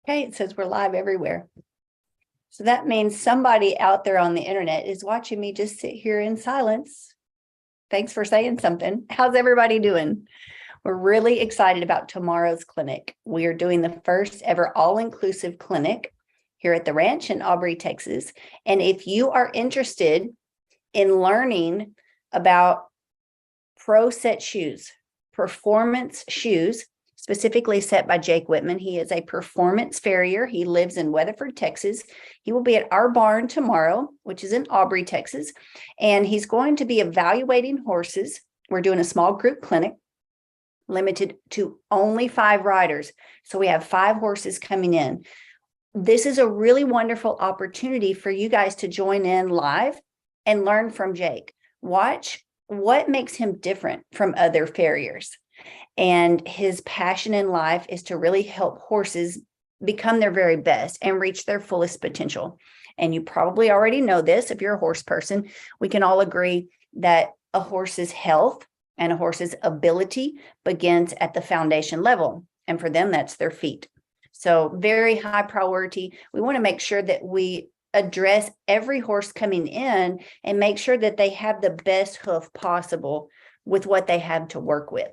Okay, it says we're live everywhere. So that means somebody out there on the internet is watching me just sit here in silence. Thanks for saying something. How's everybody doing? We're really excited about tomorrow's clinic. We are doing the first ever all-inclusive clinic here at the ranch in Aubrey, Texas. And if you are interested in learning about pro set shoes, performance shoes, specifically set by Jake Whitman. He is a performance farrier. He lives in Weatherford, Texas. He will be at our barn tomorrow, which is in Aubrey, Texas. And he's going to be evaluating horses. We're doing a small group clinic, limited to only 5 riders. So we have 5 horses coming in. This is a really wonderful opportunity for you guys to join in live and learn from Jake. Watch what makes him different from other farriers. And his passion in life is to really help horses become their very best and reach their fullest potential. And you probably already know this if you're a horse person. We can all agree that a horse's health and a horse's ability begins at the foundation level. And for them, that's their feet. So very high priority. We want to make sure that we address every horse coming in and make sure that they have the best hoof possible with what they have to work with.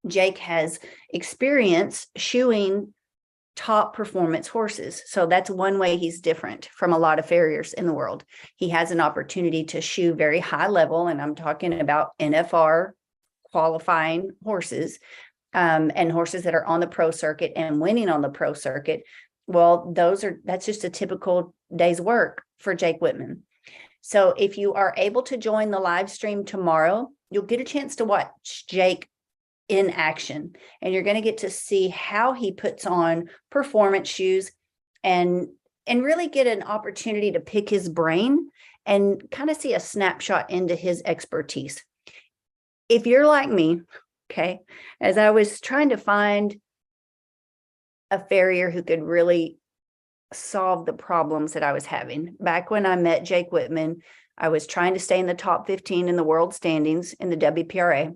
Jake has experience shoeing top performance horses. So that's one way he's different from a lot of farriers in the world. He has an opportunity to shoe very high level, and I'm talking about NFR qualifying horses, and horses that are on the pro circuit and winning on the pro circuit. Well, that's just a typical day's work for Jake Whitman. So if you are able to join the live stream tomorrow, you'll get a chance to watch Jake in action, and you're going to get to see how he puts on performance shoes and really get an opportunity to pick his brain and kind of see a snapshot into his expertise. If you're like me, okay, as I was trying to find a farrier who could really solve the problems that I was having. Back when I met Jake Whitman, I was trying to stay in the top 15 in the world standings in the WPRA.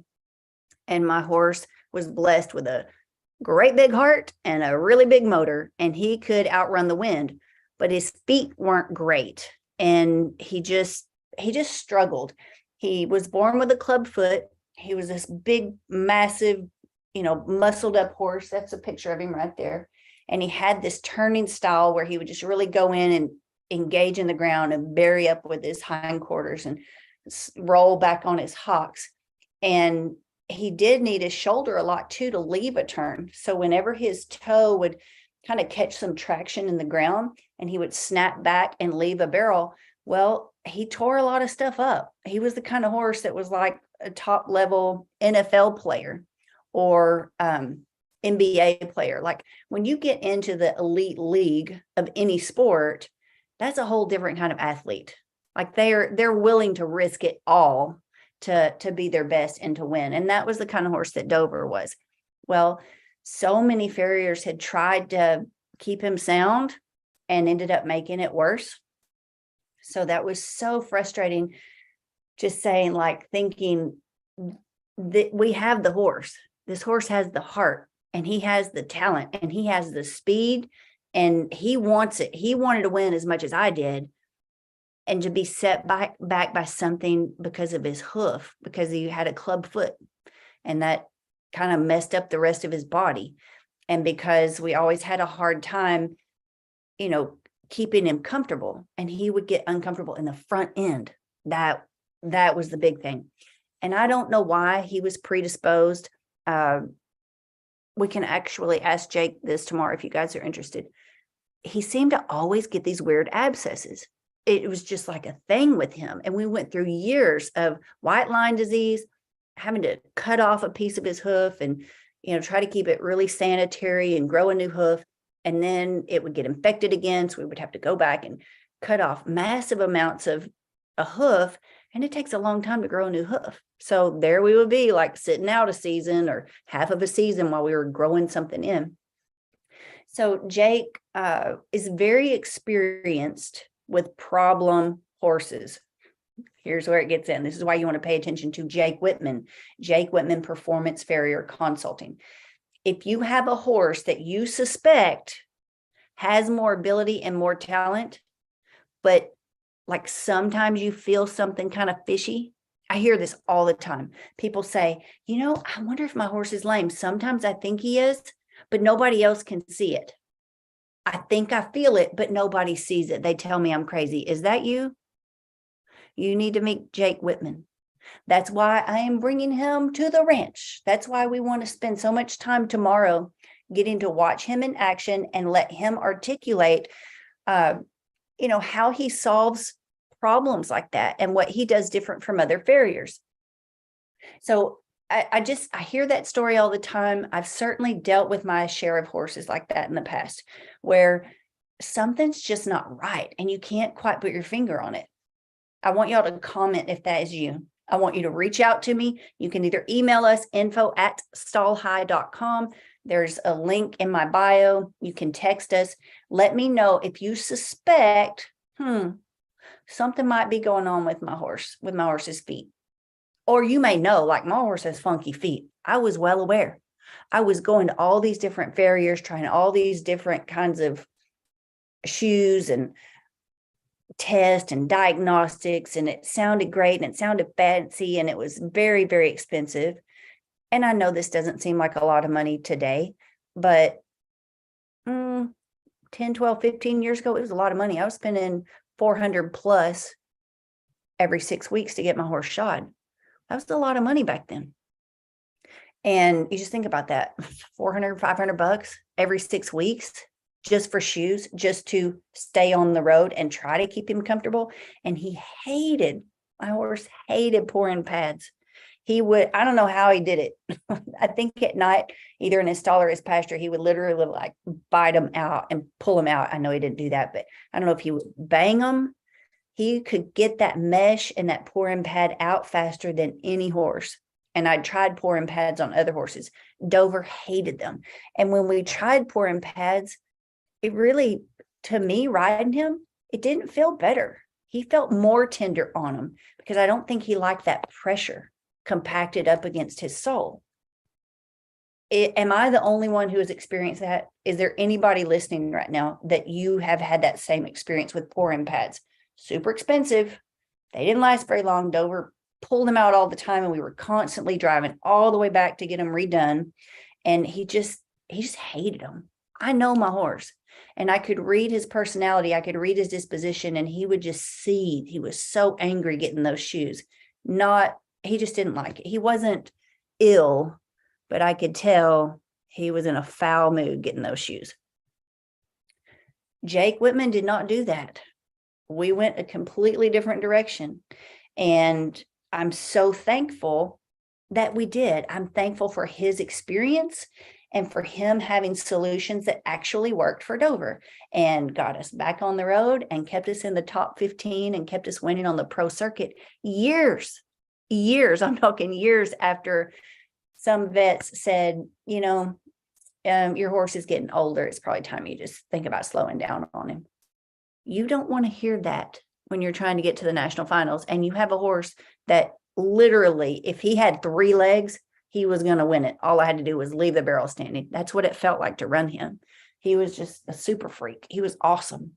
And my horse was blessed with a great big heart and a really big motor, and he could outrun the wind, but his feet weren't great. And he just struggled. He was born with a club foot. He was this big, massive, muscled up horse. That's a picture of him right there. And he had this turning style where he would just really go in and engage in the ground and bury up with his hindquarters and roll back on his hocks. And he did need his shoulder a lot too to leave a turn. So whenever his toe would kind of catch some traction in the ground and he would snap back and leave a barrel, well, he tore a lot of stuff up. He was the kind of horse that was like a top level NFL player or NBA player. Like when you get into the elite league of any sport, that's a whole different kind of athlete. Like they're willing to risk it all to be their best and to win. And that was the kind of horse that Dover was. Well, so many farriers had tried to keep him sound and ended up making it worse. So that was so frustrating, just saying, like, thinking that we have the horse. This horse has the heart, and he has the talent, and he has the speed, and he wants it. He wanted to win as much as I did. And to be set back by something because of his hoof, because he had a club foot, and that kind of messed up the rest of his body. And because we always had a hard time, keeping him comfortable, and he would get uncomfortable in the front end. That was the big thing. And I don't know why he was predisposed. We can actually ask Jake this tomorrow if you guys are interested. He seemed to always get these weird abscesses. It was just like a thing with him. And we went through years of white line disease, having to cut off a piece of his hoof and, try to keep it really sanitary and grow a new hoof. And then it would get infected again. So we would have to go back and cut off massive amounts of a hoof. And it takes a long time to grow a new hoof. So there we would be, like sitting out a season or half of a season while we were growing something in. So Jake is very experienced with problem horses. Here's where it gets in. This is why you want to pay attention to Jake Whitman Performance Farrier Consulting. If you have a horse that you suspect has more ability and more talent, but like sometimes you feel something kind of fishy. I hear this all the time. People say, I wonder if my horse is lame. Sometimes I think he is, but nobody else can see it. I think I feel it, but nobody sees it. They tell me I'm crazy. Is that you? You need to meet Jake Whitman. That's why I am bringing him to the ranch. That's why we want to spend so much time tomorrow getting to watch him in action and let him articulate, how he solves problems like that and what he does different from other farriers. So I hear that story all the time. I've certainly dealt with my share of horses like that in the past, where something's just not right and you can't quite put your finger on it. I want y'all to comment if that is you. I want you to reach out to me. You can either email us info@stallhigh.com. There's a link in my bio. You can text us. Let me know if you suspect, something might be going on with my horse's feet. Or you may know, like, my horse has funky feet. I was well aware. I was going to all these different farriers, trying all these different kinds of shoes and tests and diagnostics, and it sounded great and it sounded fancy and it was very, very expensive. And I know this doesn't seem like a lot of money today, but 10, 12, 15 years ago, it was a lot of money. I was spending $400 plus every 6 weeks to get my horse shod. That was a lot of money back then. And you just think about that, $400, $500 every 6 weeks just for shoes, just to stay on the road and try to keep him comfortable. And my horse hated pouring pads. I don't know how he did it. I think at night, either in his stall or his pasture, he would literally like bite them out and pull them out. I know he didn't do that, but I don't know if he would bang them. He could get that mesh and that pouring pad out faster than any horse. And I tried pouring pads on other horses. Dover hated them. And when we tried pouring pads, it really, to me, riding him, it didn't feel better. He felt more tender on him because I don't think he liked that pressure compacted up against his sole. Am I the only one who has experienced that? Is there anybody listening right now that you have had that same experience with pouring pads? Super expensive. They didn't last very long. Dover pulled them out all the time, and we were constantly driving all the way back to get them redone. And he just hated them. I know my horse, and I could read his personality. I could read his disposition, and he would just seethe. He was so angry getting those shoes. He just didn't like it. He wasn't ill, but I could tell he was in a foul mood getting those shoes. Jake Whitman did not do that. We went a completely different direction. And I'm so thankful that we did. I'm thankful for his experience and for him having solutions that actually worked for Dover and got us back on the road and kept us in the top 15 and kept us winning on the pro circuit years. I'm talking years after some vets said, your horse is getting older. It's probably time you just think about slowing down on him. You don't want to hear that when you're trying to get to the national finals and you have a horse that literally, if he had 3 legs, he was going to win it. All I had to do was leave the barrel standing. That's what it felt like to run him. He was just a super freak. He was awesome.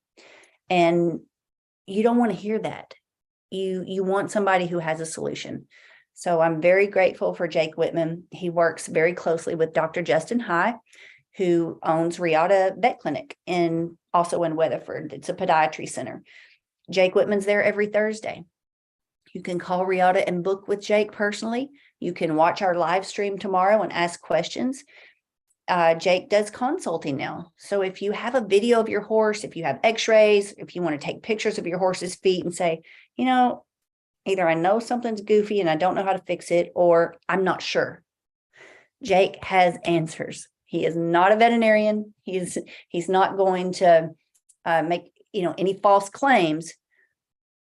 And you don't want to hear that. You want somebody who has a solution. So I'm very grateful for Jake Whitman. He works very closely with Dr. Justin High, who owns Riata Vet Clinic also in Weatherford. It's a podiatry center. Jake Whitman's there every Thursday. You can call Riata and book with Jake personally. You can watch our live stream tomorrow and ask questions. Jake does consulting now. So if you have a video of your horse, if you have x-rays, if you want to take pictures of your horse's feet and say, either I know something's goofy and I don't know how to fix it, or I'm not sure. Jake has answers. He is not a veterinarian. He's not going to make any false claims,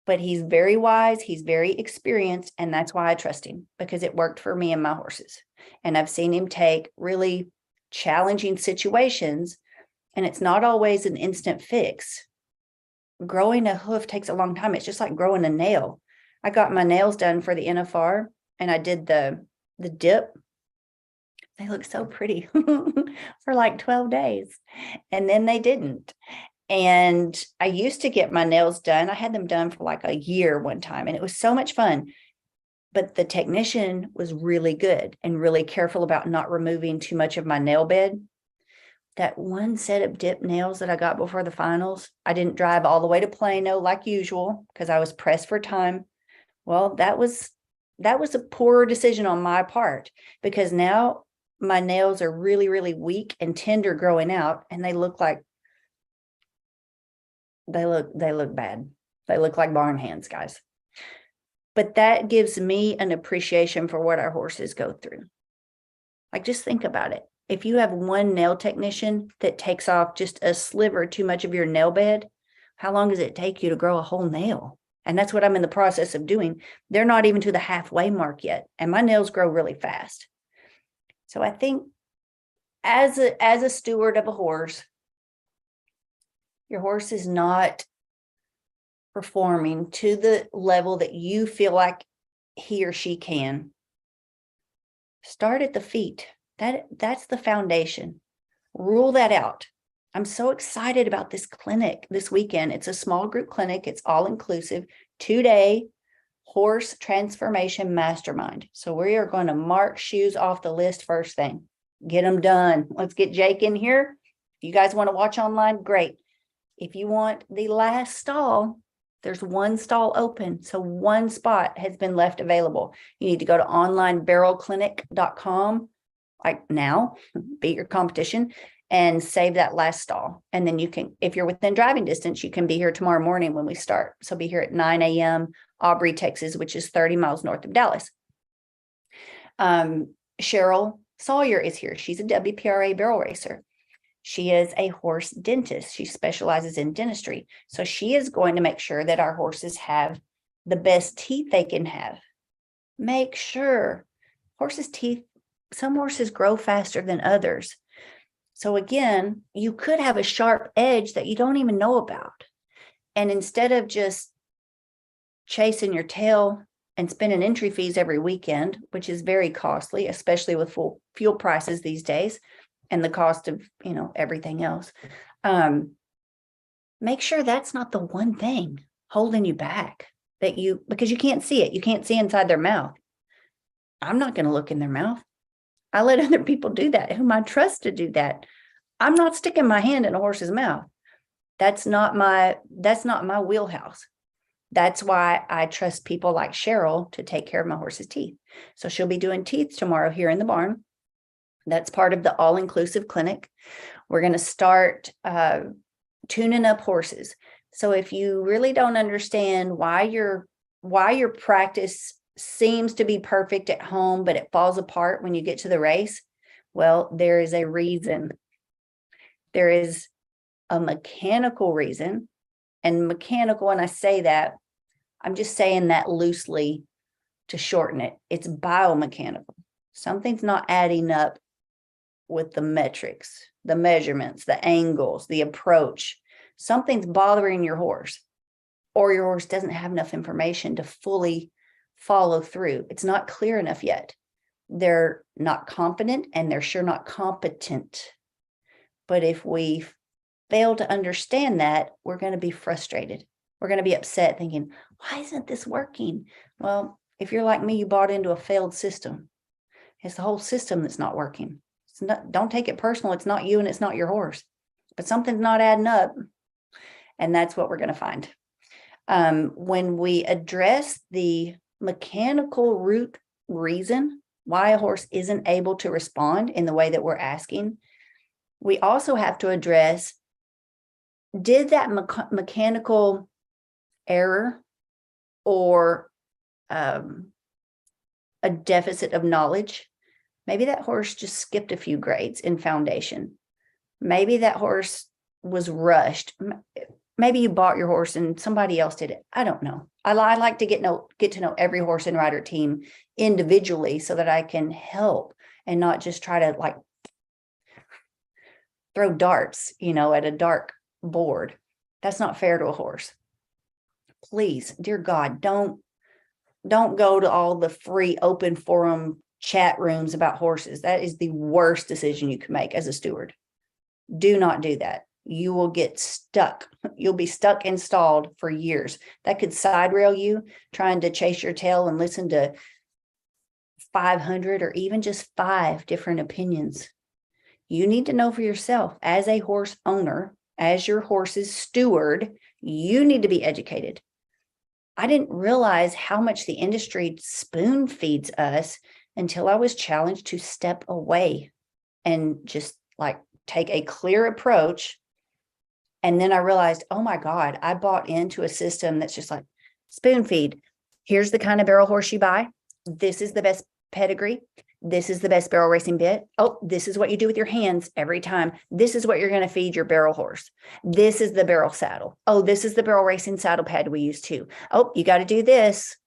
but he's very wise. He's very experienced, and that's why I trust him, because it worked for me and my horses. And I've seen him take really challenging situations, and it's not always an instant fix. Growing a hoof takes a long time. It's just like growing a nail. I got my nails done for the NFR, and I did the dip. They look so pretty for like 12 days. And then they didn't. And I used to get my nails done. I had them done for like a year one time, and it was so much fun. But the technician was really good and really careful about not removing too much of my nail bed. That one set of dip nails that I got before the finals, I didn't drive all the way to Plano like usual because I was pressed for time. Well, that was a poor decision on my part, because now my nails are really, really weak and tender growing out, and they look like they look bad. They look like barn hands, guys. But that gives me an appreciation for what our horses go through. Like, just think about it. If you have one nail technician that takes off just a sliver too much of your nail bed, how long does it take you to grow a whole nail? And that's what I'm in the process of doing. They're not even to the halfway mark yet, and my nails grow really fast. So I think as a steward of a horse, your horse is not performing to the level that you feel like he or she can. Start at the feet. That's the foundation. Rule that out. I'm so excited about this clinic this weekend. It's a small group clinic. It's all inclusive, 2-day horse transformation mastermind. So we are going to mark shoes off the list first thing. Get them done. Let's get Jake in here. If you guys want to watch online, great. If you want the last stall, there's one stall open. So one spot has been left available. You need to go to onlinebarrelclinic.com like now, beat your competition, and save that last stall. And then you can, if you're within driving distance, you can be here tomorrow morning when we start. So be here at 9 a.m. Aubrey, Texas, which is 30 miles north of Dallas. Cheryl Sawyer is here. She's a WPRA barrel racer. She is a horse dentist. She specializes in dentistry. So she is going to make sure that our horses have the best teeth they can have. Make sure horses' teeth, some horses grow faster than others. So again, you could have a sharp edge that you don't even know about. And instead of just chasing your tail and spending entry fees every weekend, which is very costly, especially with full fuel prices these days and the cost of, everything else, make sure that's not the one thing holding you back, because you can't see it. You can't see inside their mouth. I'm not going to look in their mouth. I let other people do that, whom I trust to do that. I'm not sticking my hand in a horse's mouth. That's not my wheelhouse. That's why I trust people like Cheryl to take care of my horse's teeth. So she'll be doing teeth tomorrow here in the barn. That's part of the all-inclusive clinic. We're going to start tuning up horses. So if you really don't understand why your practice seems to be perfect at home, but it falls apart when you get to the race, well, there is a reason. There is a mechanical reason. And mechanical, when I say that, I'm just saying that loosely to shorten it. It's biomechanical. Something's not adding up with the metrics, the measurements, the angles, the approach. Something's bothering your horse, or your horse doesn't have enough information to fully follow through. It's not clear enough yet. They're not confident, and they're sure not competent. But if we fail to understand that, we're going to be frustrated. We're going to be upset thinking, why isn't this working? Well, if you're like me, you bought into a failed system. It's the whole system that's not working. Don't take it personal. It's not you and it's not your horse, but something's not adding up. And that's what we're going to find. When we address the mechanical root reason why a horse isn't able to respond in the way that we're asking, we also have to address, did that mechanical error or a deficit of knowledge, maybe that horse just skipped a few grades in foundation. Maybe that horse was rushed. Maybe you bought your horse and somebody else did it. I don't know. I like to get to know every horse and rider team individually so that I can help and not just try to throw darts, at a dark board. That's not fair to a horse. Please, dear God, don't go to all the free open forum chat rooms about horses. That is the worst decision you can make as a steward. Do not do that. You will get stuck. You'll be stuck installed for years. That could side rail you trying to chase your tail and listen to 500 or even just 5 different opinions. You need to know for yourself as a horse owner, as your horse's steward, you need to be educated. I didn't realize how much the industry spoon feeds us until I was challenged to step away and just like take a clear approach. And then I realized, oh my God, I bought into a system that's just like spoon feed. Here's the kind of barrel horse you buy. This is the best pedigree. This is the best barrel racing bit. Oh, this is what you do with your hands every time. This is what you're going to feed your barrel horse. This is the barrel saddle. Oh, this is the barrel racing saddle pad we use too. Oh, you got to do this.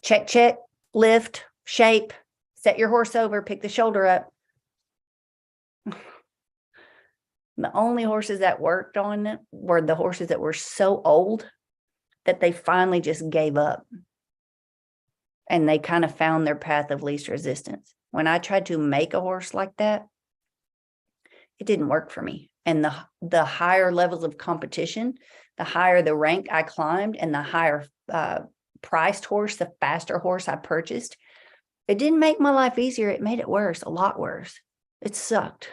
Check, check, lift, shape, set your horse over, pick the shoulder up. The only horses that worked on it were the horses that were so old that they finally just gave up. And they kind of found their path of least resistance. When I tried to make a horse like that, it didn't work for me. And the higher levels of competition, the higher the rank I climbed and the higher priced horse, the faster horse I purchased, it didn't make my life easier. It made it worse, a lot worse. It sucked.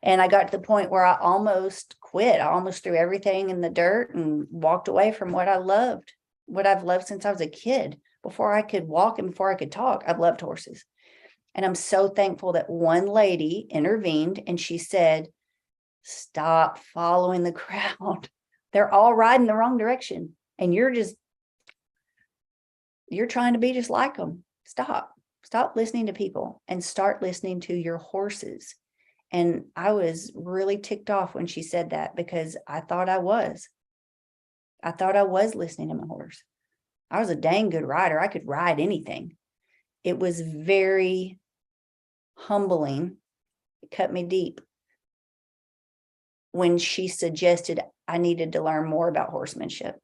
And I got to the point where I almost quit. I almost threw everything in the dirt and walked away from what I loved, what I've loved since I was a kid. Before I could walk and before I could talk, I've loved horses. And I'm so thankful that one lady intervened and she said, stop following the crowd. They're all riding the wrong direction. And you're trying to be just like them. Stop listening to people and start listening to your horses. And I was really ticked off when she said that because I thought I was listening to my horse. I was a dang good rider. I could ride anything. It was very humbling. It cut me deep when she suggested I needed to learn more about horsemanship.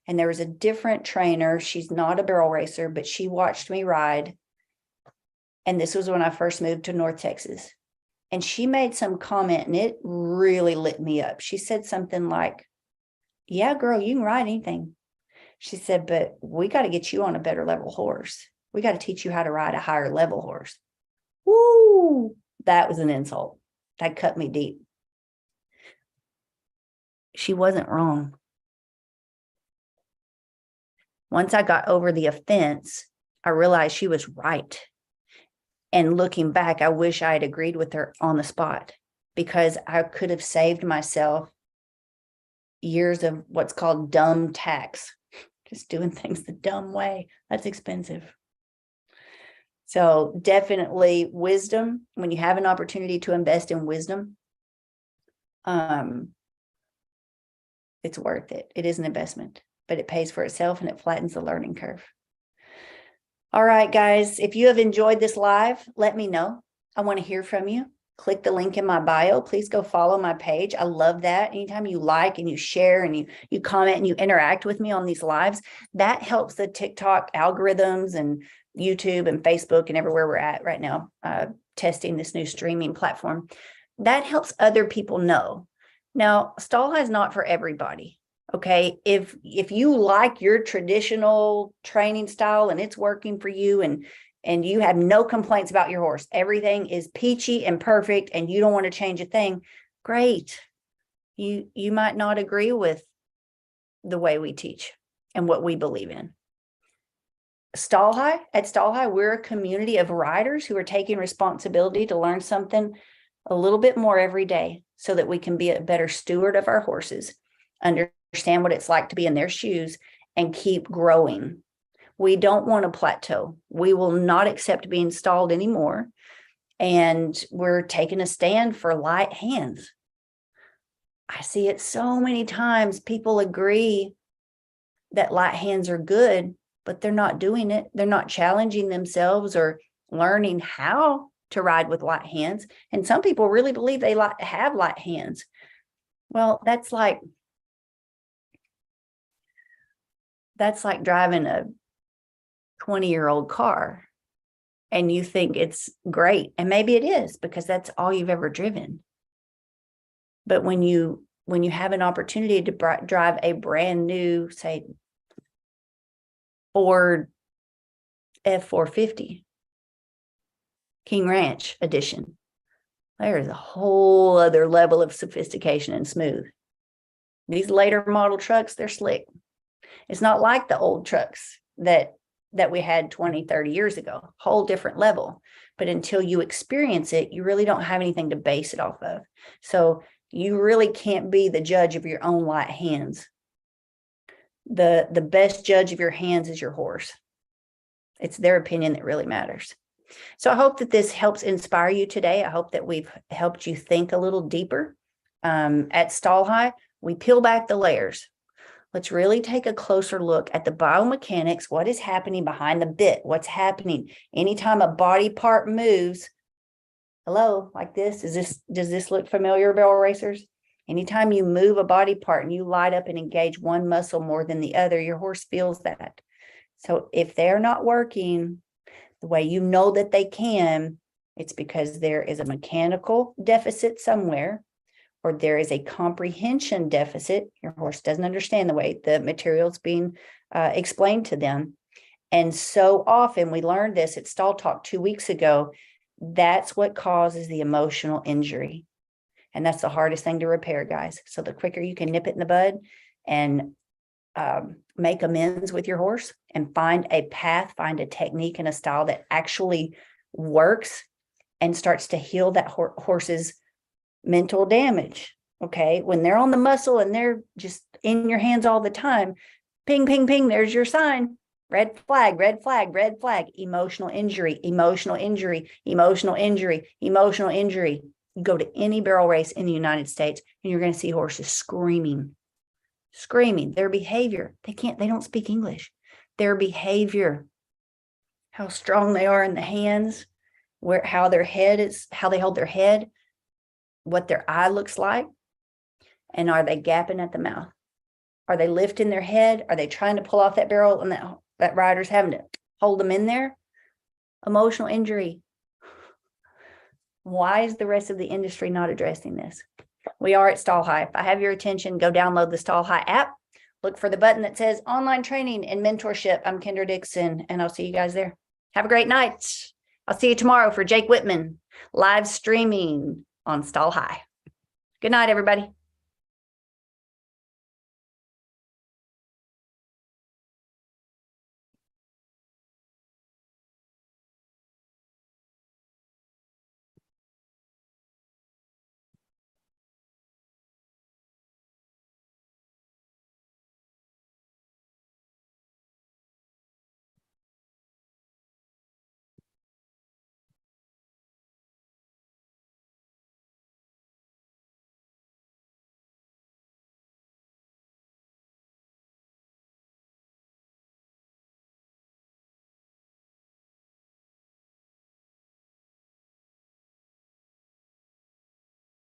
And there was a different trainer. She's not a barrel racer, but she watched me ride. And this was when I first moved to North Texas. And she made some comment and it really lit me up. She said something like, yeah, girl, you can ride anything. She said, but we got to get you on a better level horse. We got to teach you how to ride a higher level horse. Woo! That was an insult. That cut me deep. She wasn't wrong. Once I got over the offense, I realized she was right. And looking back, I wish I had agreed with her on the spot because I could have saved myself years of what's called dumb tax. Just doing things the dumb way. That's expensive. So definitely wisdom, when you have an opportunity to invest in wisdom, it's worth it. It is an investment, but it pays for itself and it flattens the learning curve. All right, guys, if you have enjoyed this live, let me know. I want to hear from you. Click the link in my bio. Please go follow my page. I love that. Anytime you like and you share and you comment and you interact with me on these lives, that helps the TikTok algorithms and YouTube and Facebook and everywhere we're at right now, testing this new streaming platform. That helps other people know. Now, stall high is not for everybody. Okay. If you like your traditional training style and it's working for you and you have no complaints about your horse, everything is peachy and perfect and you don't want to change a thing, great. You might not agree with the way we teach and what we believe in. At Stall High, we're a community of riders who are taking responsibility to learn something a little bit more every day so that we can be a better steward of our horses, understand what it's like to be in their shoes, and keep growing. We don't want to plateau. We will not accept being stalled anymore. And we're taking a stand for light hands. I see it so many times. People agree that light hands are good, but they're not doing it. They're not challenging themselves or learning how to ride with light hands. And some people really believe they have light hands. Well, that's like driving a 20-year-old car and you think it's great. And maybe it is because that's all you've ever driven. But when you have an opportunity to drive a brand new, say, Ford F-450 King Ranch edition, there's a whole other level of sophistication and smooth. These later model trucks, they're slick. It's not like the old trucks that we had 20, 30 years ago, whole different level. But until you experience it, you really don't have anything to base it off of. So you really can't be the judge of your own light hands. The best judge of your hands is your horse. It's their opinion that really matters. So I hope that this helps inspire you today. I hope that we've helped you think a little deeper. At Stall High, we peel back the layers. Let's really take a closer look at the biomechanics, what is happening behind the bit, what's happening. Anytime a body part moves, hello, like this, does this look familiar, barrel racers? Anytime you move a body part and you light up and engage one muscle more than the other, your horse feels that. So if they're not working the way you know that they can, it's because there is a mechanical deficit somewhere, or there is a comprehension deficit. Your horse doesn't understand the way the material's being explained to them. And so often, we learned this at Stall Talk 2 weeks ago, that's what causes the emotional injury. And that's the hardest thing to repair, guys. So the quicker you can nip it in the bud and make amends with your horse and find a path, find a technique and a style that actually works and starts to heal that horse's mental damage. Okay. When they're on the muscle and they're just in your hands all the time, ping, ping, ping, there's your sign. Red flag, red flag, red flag, emotional injury, emotional injury, emotional injury, emotional injury. You go to any barrel race in the United States and you're going to see horses screaming, their behavior. They don't speak English. Their behavior, how strong they are in the hands, how their head is, how they hold their head, what their eye looks like, and are they gapping at the mouth? Are they lifting their head? Are they trying to pull off that barrel and that rider's having to hold them in there? Emotional injury. Why is the rest of the industry not addressing this? We are at Stall High. If I have your attention, go download the Stall High app. Look for the button that says online training and mentorship. I'm Kendra Dixon, and I'll see you guys there. Have a great night. I'll see you tomorrow for Jake Whitman live streaming on Stall High. Good night, everybody.